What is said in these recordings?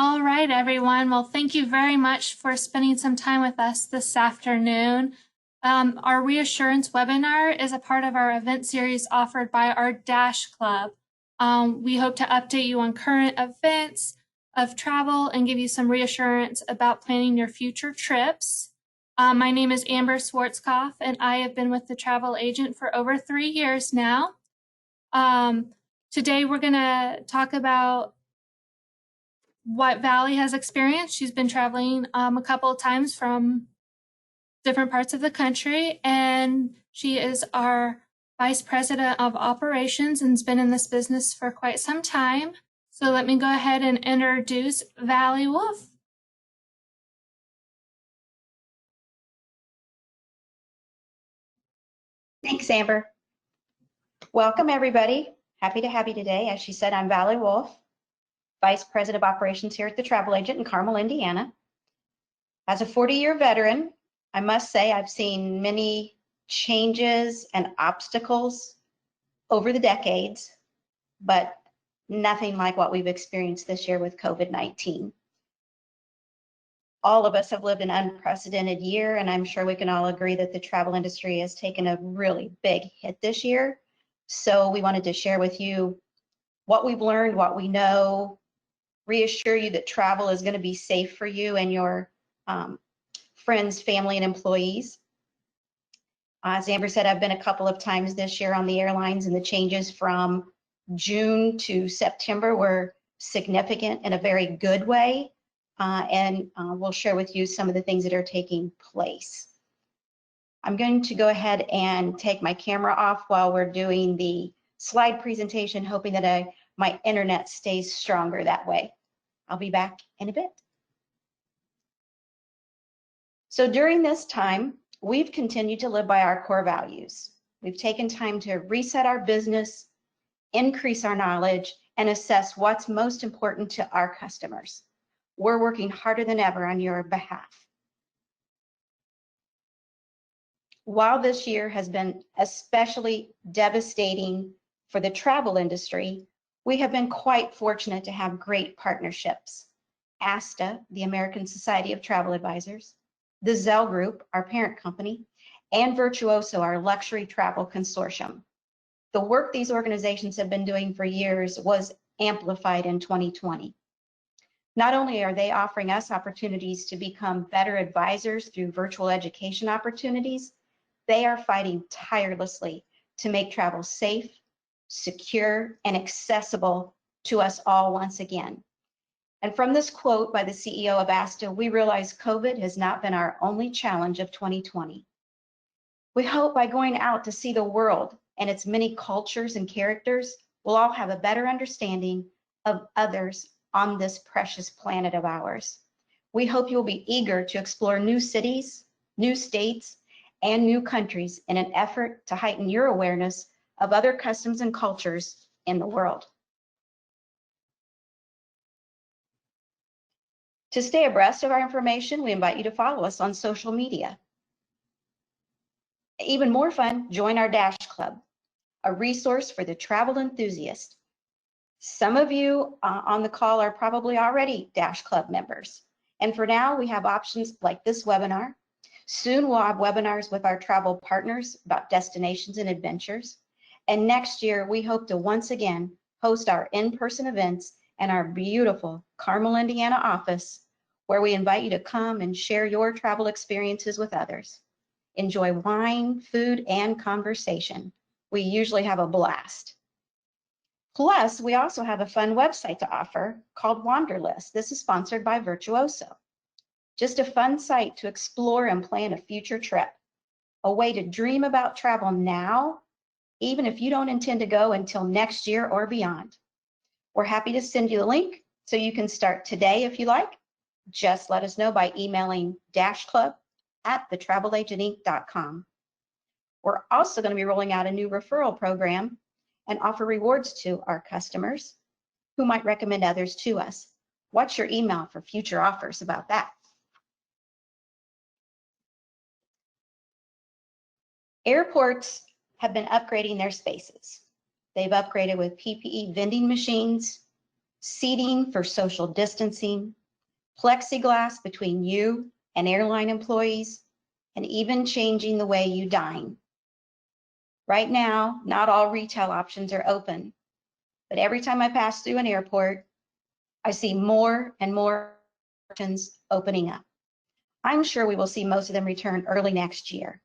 All right, everyone. Well, thank you very much for spending some time with us this afternoon. Our Reassurance webinar is a part of our event series offered by our Dash Club. We hope to update you on current events of travel and give you some reassurance about planning your future trips. My name is Amber Schwarzkopf, and I have been with the travel agent for over 3 years now. Today, we're going to talk about what Vali has experienced. She's been traveling a couple of times from different parts of the country, and she is our Vice President of Operations and has been in this business for quite some time. So let me go ahead and introduce Vali Wolfe. Thanks, Amber. Welcome, everybody. Happy to have you today. As she said, I'm Vali Wolfe, Vice President of Operations here at the Travel Agent in Carmel, Indiana. As a 40-year veteran, I must say I've seen many changes and obstacles over the decades, but nothing like what we've experienced this year with COVID-19. All of us have lived an unprecedented year, and I'm sure we can all agree that the travel industry has taken a really big hit this year. So we wanted to share with you what we've learned, what we know, reassure you that travel is going to be safe for you and your friends, family, and employees. As Amber said, I've been a couple of times this year on the airlines, and the changes from June to September were significant in a very good way. We'll share with you some of the things that are taking place. I'm going to go ahead and take my camera off while we're doing the slide presentation, hoping that my internet stays stronger that way. I'll be back in a bit. So during this time, we've continued to live by our core values. We've taken time to reset our business, increase our knowledge, and assess what's most important to our customers. We're working harder than ever on your behalf. While this year has been especially devastating for the travel industry, we have been quite fortunate to have great partnerships. ASTA, the American Society of Travel Advisors, the Zell Group, our parent company, and Virtuoso, our luxury travel consortium. The work these organizations have been doing for years was amplified in 2020. Not only are they offering us opportunities to become better advisors through virtual education opportunities, they are fighting tirelessly to make travel safe, secure, and accessible to us all once again. And from this quote by the CEO of ASTA, we realize COVID has not been our only challenge of 2020. We hope by going out to see the world and its many cultures and characters, we'll all have a better understanding of others on this precious planet of ours. We hope you'll be eager to explore new cities, new states, and new countries in an effort to heighten your awareness of other customs and cultures in the world. To stay abreast of our information, we invite you to follow us on social media. Even more fun, join our Dash Club, a resource for the travel enthusiast. Some of you on the call are probably already Dash Club members. And for now, we have options like this webinar. Soon we'll have webinars with our travel partners about destinations and adventures. And next year, we hope to once again host our in-person events in our beautiful Carmel, Indiana office, where we invite you to come and share your travel experiences with others. Enjoy wine, food, and conversation. We usually have a blast. Plus, we also have a fun website to offer called Wanderlist. This is sponsored by Virtuoso. Just a fun site to explore and plan a future trip. A way to dream about travel now, even if you don't intend to go until next year or beyond. We're happy to send you the link so you can start today if you like. Just let us know by emailing dashclub@thetravelagentinc.com. We're also going to be rolling out a new referral program and offer rewards to our customers who might recommend others to us. Watch your email for future offers about that. Airports have been upgrading their spaces. They've upgraded with PPE vending machines, seating for social distancing, plexiglass between you and airline employees, and even changing the way you dine. Right now, not all retail options are open, but every time I pass through an airport, I see more and more options opening up. I'm sure we will see most of them return early next year.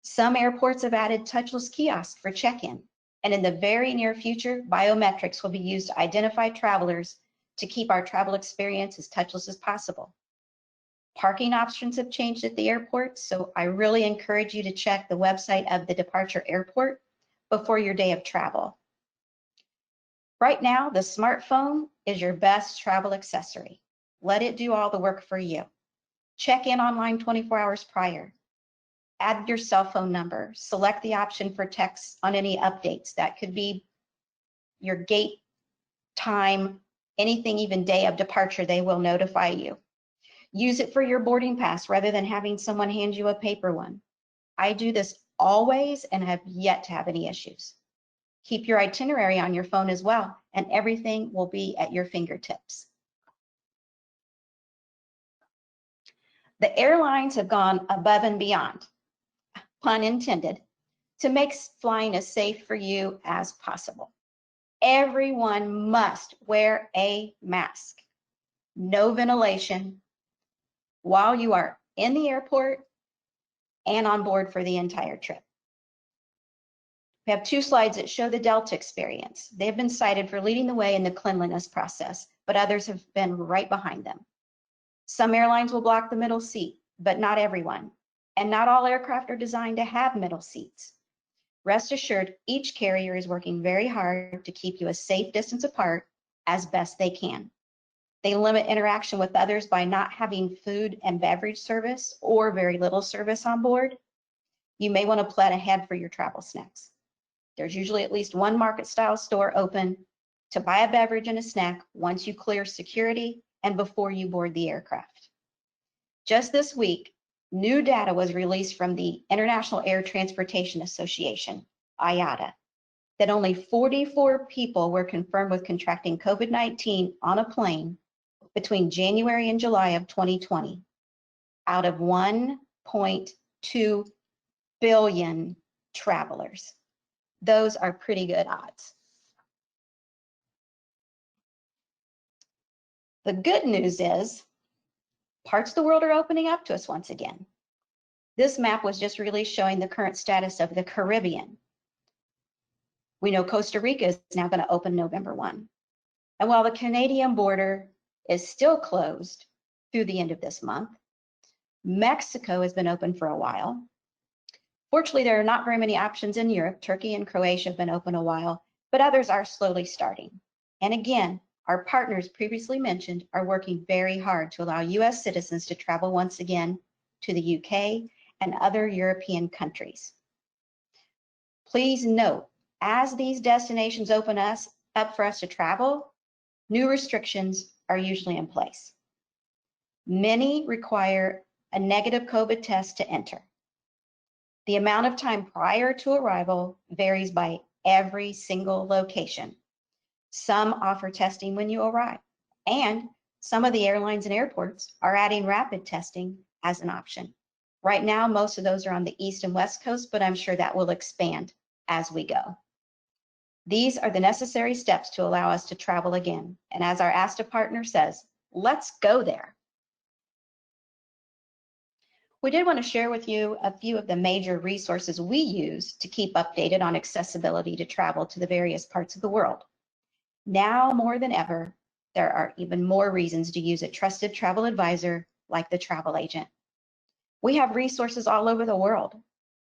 Some airports have added touchless kiosks for check-in, and in the very near future, biometrics will be used to identify travelers to keep our travel experience as touchless as possible. Parking options have changed at the airport, so I really encourage you to check the website of the departure airport before your day of travel. Right now, the smartphone is your best travel accessory. Let it do all the work for you. Check in online 24 hours prior. Add your cell phone number. Select the option for text on any updates. That could be your gate time, anything, even day of departure, they will notify you. Use it for your boarding pass rather than having someone hand you a paper one. I do this always and have yet to have any issues. Keep your itinerary on your phone as well, and everything will be at your fingertips. The airlines have gone above and beyond, pun intended, to make flying as safe for you as possible. Everyone must wear a mask. No ventilation while you are in the airport and on board for the entire trip. We have 2 slides that show the Delta experience. They have been cited for leading the way in the cleanliness process, but others have been right behind them. Some airlines will block the middle seat, but not everyone. And not all aircraft are designed to have middle seats. Rest assured, each carrier is working very hard to keep you a safe distance apart as best they can. They limit interaction with others by not having food and beverage service or very little service on board. You may want to plan ahead for your travel snacks. There's usually at least one market style store open to buy a beverage and a snack once you clear security and before you board the aircraft. Just this week, new data was released from the International Air Transportation Association, IATA, that only 44 people were confirmed with contracting COVID-19 on a plane between January and July of 2020, out of 1.2 billion travelers. Those are pretty good odds. The good news is parts of the world are opening up to us once again. This map was just released showing the current status of the Caribbean. We know Costa Rica is now going to open November 1. And while the Canadian border is still closed through the end of this month, Mexico has been open for a while. Fortunately, there are not very many options in Europe. Turkey and Croatia have been open a while, but others are slowly starting. And again, our partners previously mentioned are working very hard to allow US citizens to travel once again to the UK and other European countries. Please note, as these destinations open up for us to travel, new restrictions are usually in place. Many require a negative COVID test to enter. The amount of time prior to arrival varies by every single location. Some offer testing when you arrive, and some of the airlines and airports are adding rapid testing as an option. Right now, most of those are on the East and West Coast, but I'm sure that will expand as we go. These are the necessary steps to allow us to travel again. And as our ASTA partner says, let's go there. We did want to share with you a few of the major resources we use to keep updated on accessibility to travel to the various parts of the world. Now more than ever, there are even more reasons to use a trusted travel advisor like the travel agent. We have resources all over the world.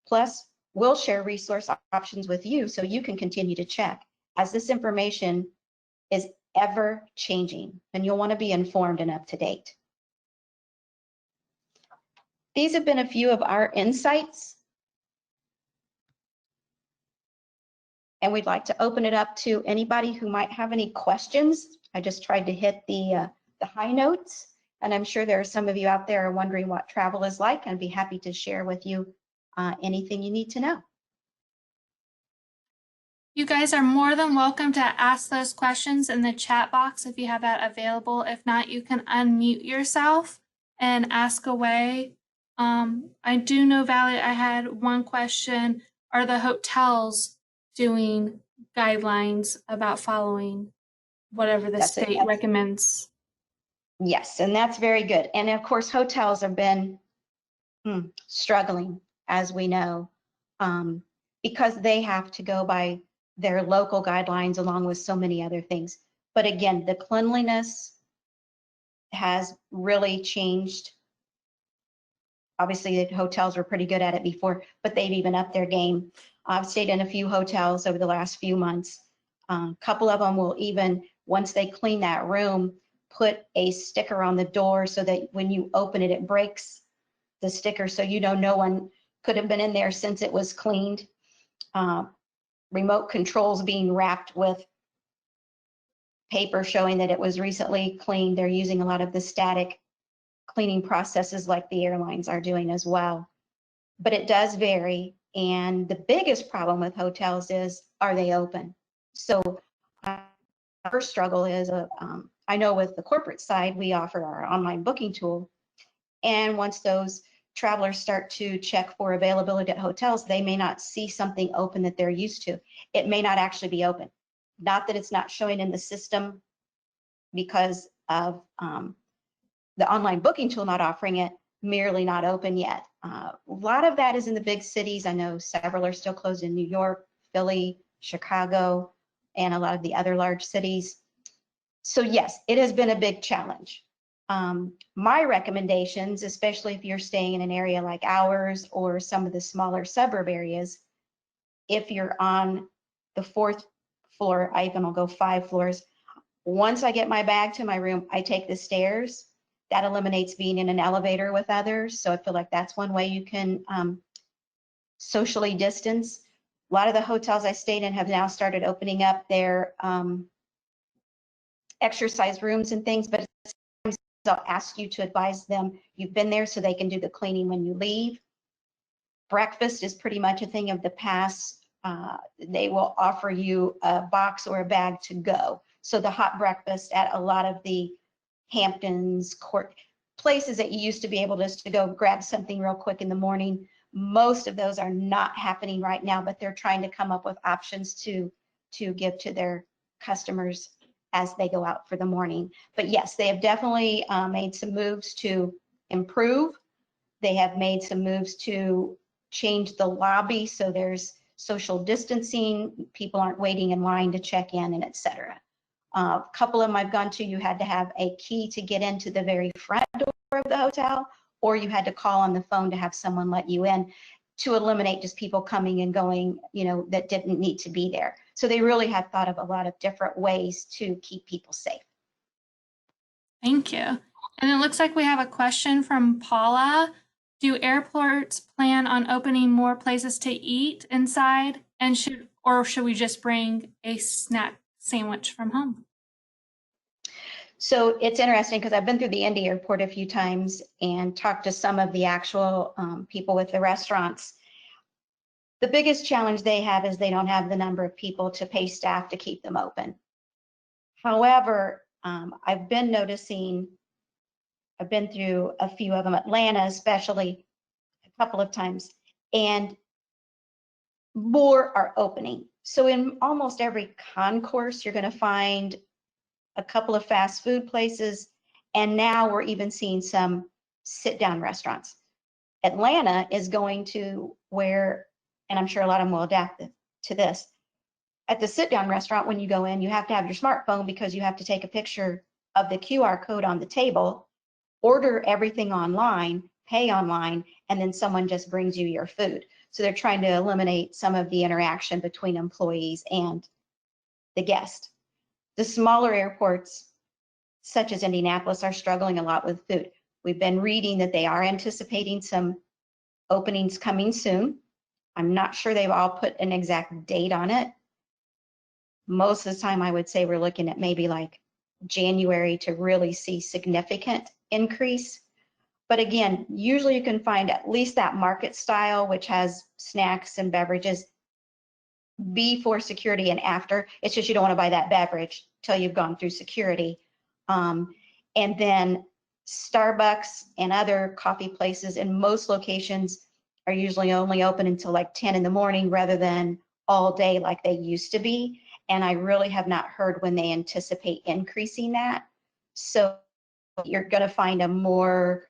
Plus, we'll share resource options with you so you can continue to check, as this information is ever changing and you'll want to be informed and up to date. These have been a few of our insights, and we'd like to open it up to anybody who might have any questions. I just tried to hit the high notes, and I'm sure there are some of you out there are wondering what travel is like, and I'd be happy to share with you anything you need to know. You guys are more than welcome to ask those questions in the chat box if you have that available. If not, you can unmute yourself and ask away. I do know, Vali, I had one question. Are the hotels doing guidelines about following whatever the state recommends? Yes, and that's very good. And of course, hotels have been struggling, as we know, because they have to go by their local guidelines along with so many other things. But again, the cleanliness has really changed. Obviously, the hotels were pretty good at it before, but they've even upped their game. I've stayed in a few hotels over the last few months. A couple of them will even, once they clean that room, put a sticker on the door so that when you open it, it breaks the sticker, so you know no one could have been in there since it was cleaned. Remote controls being wrapped with paper showing that it was recently cleaned. They're using a lot of the static cleaning processes like the airlines are doing as well. But it does vary. And the biggest problem with hotels is, are they open? So our struggle is, I know with the corporate side, we offer our online booking tool. And once those travelers start to check for availability at hotels, they may not see something open that they're used to. It may not actually be open. Not that it's not showing in the system because of the online booking tool not offering it, merely not open yet. A lot of that is in the big cities. I know several are still closed in New York, Philly, Chicago, and a lot of the other large cities. So yes, it has been a big challenge. My recommendations, especially if you're staying in an area like ours or some of the smaller suburb areas, if you're on the 4th floor, I even will go 5 floors. Once I get my bag to my room, I take the stairs. That eliminates being in an elevator with others. So I feel like that's one way you can socially distance. A lot of the hotels I stayed in have now started opening up their exercise rooms and things, but they'll ask you to advise them you've been there so they can do the cleaning when you leave. Breakfast is pretty much a thing of the past. They will offer you a box or a bag to go. So the hot breakfast at a lot of the Hamptons, court places that you used to be able just to go grab something real quick in the morning, most of those are not happening right now, but they're trying to come up with options to give to their customers as they go out for the morning. But yes, they have definitely made some moves to improve. They have made some moves to change the lobby so there's social distancing, people aren't waiting in line to check in, and et cetera. A couple of them I've gone to, you had to have a key to get into the very front door of the hotel, or you had to call on the phone to have someone let you in, to eliminate just people coming and going, you know, that didn't need to be there. So they really have thought of a lot of different ways to keep people safe. Thank you. And it looks like we have a question from Paula. Do airports plan on opening more places to eat inside, and should we just bring a snack sandwich from home? So it's interesting because I've been through the Indy airport a few times and talked to some of the actual people with the restaurants. The biggest challenge they have is they don't have the number of people to pay staff to keep them open. However, I've been noticing, I've been through a few of them, Atlanta especially, a couple of times, and more are opening. So in almost every concourse, you're going to find a couple of fast food places, and now we're even seeing some sit-down restaurants. Atlanta is going to where, and I'm sure a lot of them will adapt to this, at the sit-down restaurant, when you go in, you have to have your smartphone because you have to take a picture of the QR code on the table, order everything online, pay online, and then someone just brings you your food. So they're trying to eliminate some of the interaction between employees and the guest. The smaller airports, such as Indianapolis, are struggling a lot with food. We've been reading that they are anticipating some openings coming soon. I'm not sure they've all put an exact date on it. Most of the time, I would say we're looking at maybe like January to really see significant increase. But again, usually you can find at least that market style, which has snacks and beverages, before security and after. It's just you don't want to buy that beverage till you've gone through security. And then Starbucks and other coffee places in most locations are usually only open until like 10 in the morning rather than all day like they used to be. And I really have not heard when they anticipate increasing that. So you're going to find a more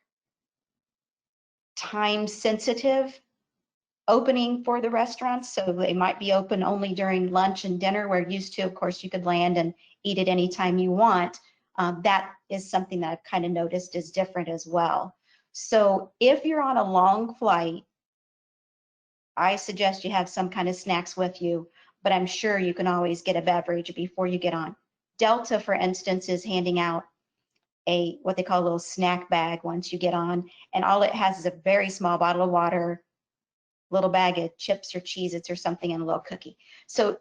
time sensitive opening for the restaurants. So they might be open only during lunch and dinner, where used to, of course, you could land and eat it anytime you want. That is something that I've kind of noticed is different as well. So if you're on a long flight, I suggest you have some kind of snacks with you, but I'm sure you can always get a beverage before you get on. Delta, for instance, is handing out what they call a little snack bag once you get on, and all it has is a very small bottle of water, little bag of chips or Cheez-Its or something, and a little cookie. So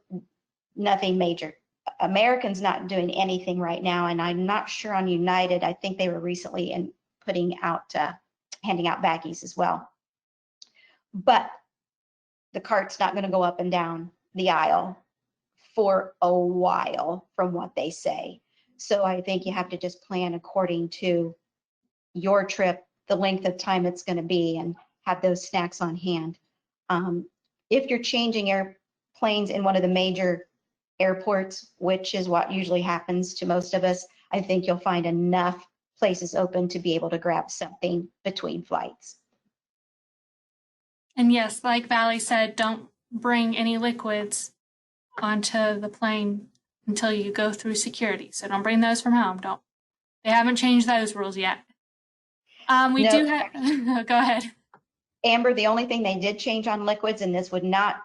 nothing major. American's not doing anything right now, and I'm not sure on United. I think they were recently handing out baggies as well. But the cart's not going to go up and down the aisle for a while, from what they say. So I think you have to just plan according to your trip, the length of time it's going to be, and have those snacks on hand. If you're changing airplanes in one of the major airports, which is what usually happens to most of us, I think you'll find enough places open to be able to grab something between flights. And yes, like Vali said, don't bring any liquids onto the plane until you go through security. So don't bring those from home. They haven't changed those rules yet. We No, do have, go ahead. Amber, the only thing they did change on liquids, and this would not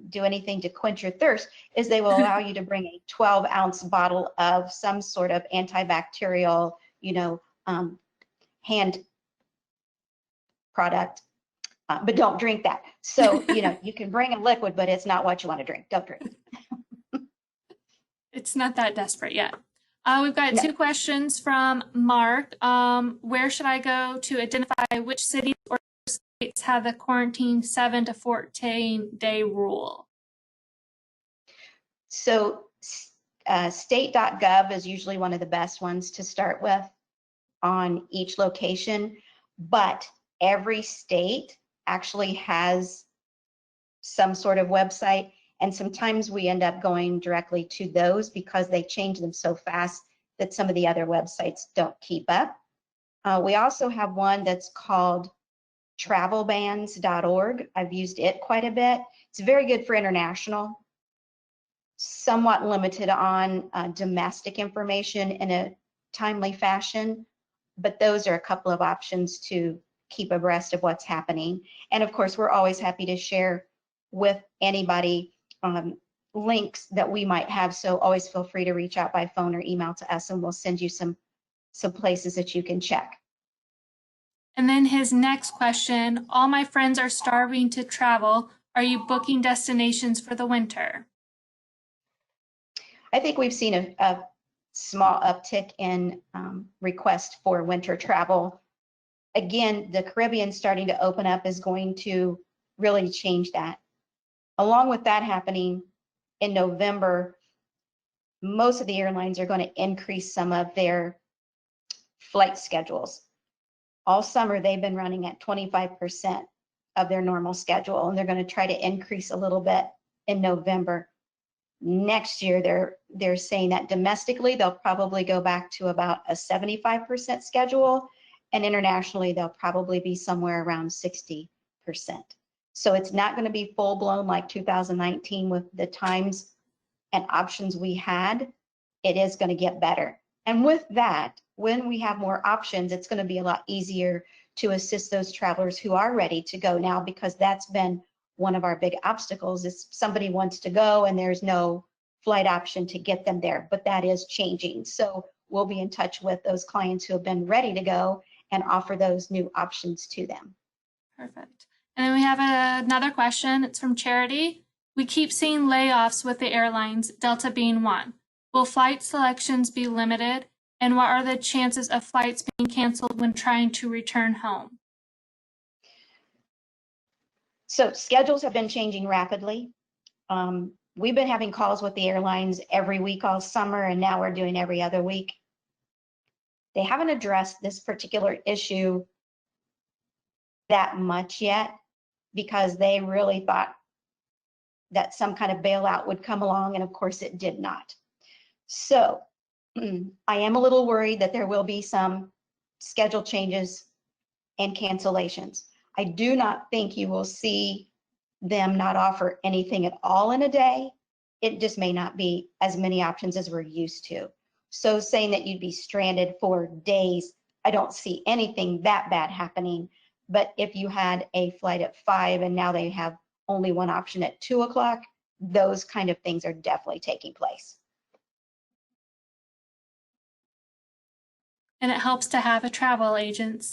do anything to quench your thirst, is they will allow you to bring a 12-ounce bottle of some sort of antibacterial, hand product, but don't drink that. So, you can bring a liquid, but it's not what you want to drink. Don't drink. It's not that desperate yet. We've got No. 2 questions from Mark. Where should I go to identify which cities or states have the quarantine 7 to 14-day rule? So state.gov is usually one of the best ones to start with on each location, but every state actually has some sort of website, and sometimes we end up going directly to those because they change them so fast that some of the other websites don't keep up. We also have one that's called travelbans.org. I've used it quite a bit. It's very good for international, somewhat limited on domestic information in a timely fashion, but those are a couple of options to keep abreast of what's happening. And of course, we're always happy to share with anybody links that we might have, so always feel free to reach out by phone or email to us, and we'll send you some places that you can check. And then his next question, all my friends are starving to travel. Are you booking destinations for the winter? I think we've seen a small uptick in requests for winter travel. Again, the Caribbean starting to open up is going to really change that. Along with that happening in November, most of the airlines are going to increase some of their flight schedules. All summer, they've been running at 25% of their normal schedule, and they're going to try to increase a little bit in November. Next year, they're saying that domestically, they'll probably go back to about a 75% schedule, and internationally, they'll probably be somewhere around 60%. So it's not going to be full blown like 2019 with the times and options we had. It is going to get better. And with that, when we have more options, it's going to be a lot easier to assist those travelers who are ready to go now, because that's been one of our big obstacles, is somebody wants to go and there's no flight option to get them there, but that is changing. So we'll be in touch with those clients who have been ready to go and offer those new options to them. Perfect. And then we have another question. It's from Charity. We keep seeing layoffs with the airlines, Delta being one. Will flight selections be limited? And what are the chances of flights being canceled when trying to return home? So schedules have been changing rapidly. We've been having calls with the airlines every week all summer, and now we're doing every other week. They haven't addressed this particular issue that much yet because they really thought that some kind of bailout would come along, and of course it did not. So I am a little worried that there will be some schedule changes and cancellations. I do not think you will see them not offer anything at all in a day. It just may not be as many options as we're used to. So saying that you'd be stranded for days, I don't see anything that bad happening. But if you had a flight at 5 and now they have only one option at 2 o'clock, those kind of things are definitely taking place. And it helps to have a travel agent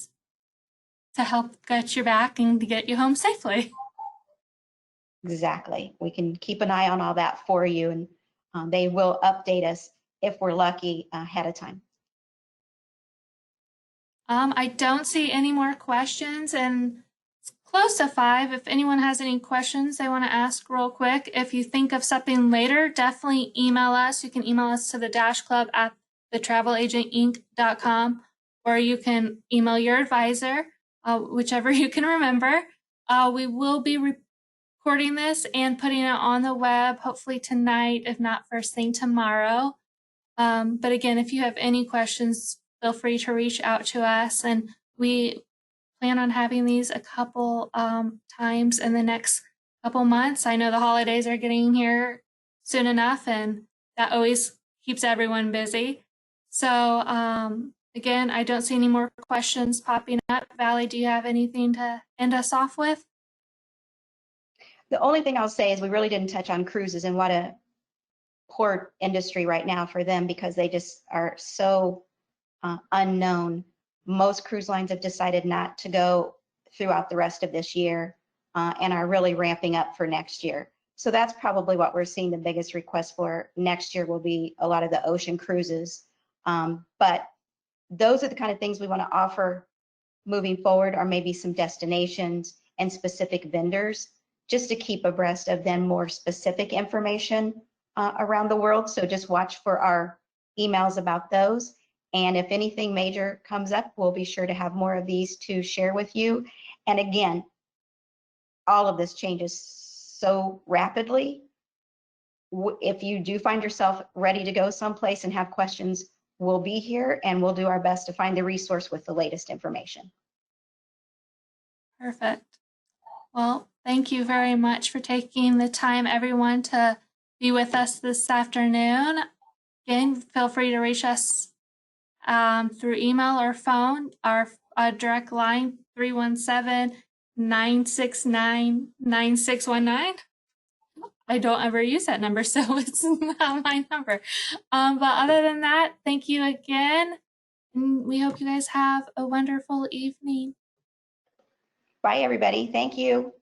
to help get your back and to get you home safely. Exactly. We can keep an eye on all that for you, and they will update us if we're lucky ahead of time. I don't see any more questions, and it's close to 5. If anyone has any questions they want to ask real quick, if you think of something later, definitely email us. You can email us to the dashclub@thetravelagentinc.com, or you can email your advisor, whichever you can remember. We will be recording this and putting it on the web, hopefully tonight, if not first thing tomorrow. But again, if you have any questions, feel free to reach out to us. And we plan on having these a couple times in the next couple months. I know the holidays are getting here soon enough, and that always keeps everyone busy. So again, I don't see any more questions popping up. Vali, do you have anything to end us off with? The only thing I'll say is we really didn't touch on cruises and what a poor industry right now for them because they just are so unknown. Most cruise lines have decided not to go throughout the rest of this year and are really ramping up for next year. So that's probably what we're seeing the biggest request for next year will be a lot of the ocean cruises. But those are the kind of things we want to offer moving forward, or maybe some destinations and specific vendors, just to keep abreast of then more specific information around the world. So just watch for our emails about those. And if anything major comes up, we'll be sure to have more of these to share with you. And again, all of this changes so rapidly. If you do find yourself ready to go someplace and have questions, we'll be here and we'll do our best to find the resource with the latest information. Perfect. Well, thank you very much for taking the time, everyone, to be with us this afternoon. Again, feel free to reach us through email or phone. Our direct line, 317-969-9619. I don't ever use that number, so it's not my number. But other than that, thank you again. And we hope you guys have a wonderful evening. Bye, everybody. Thank you.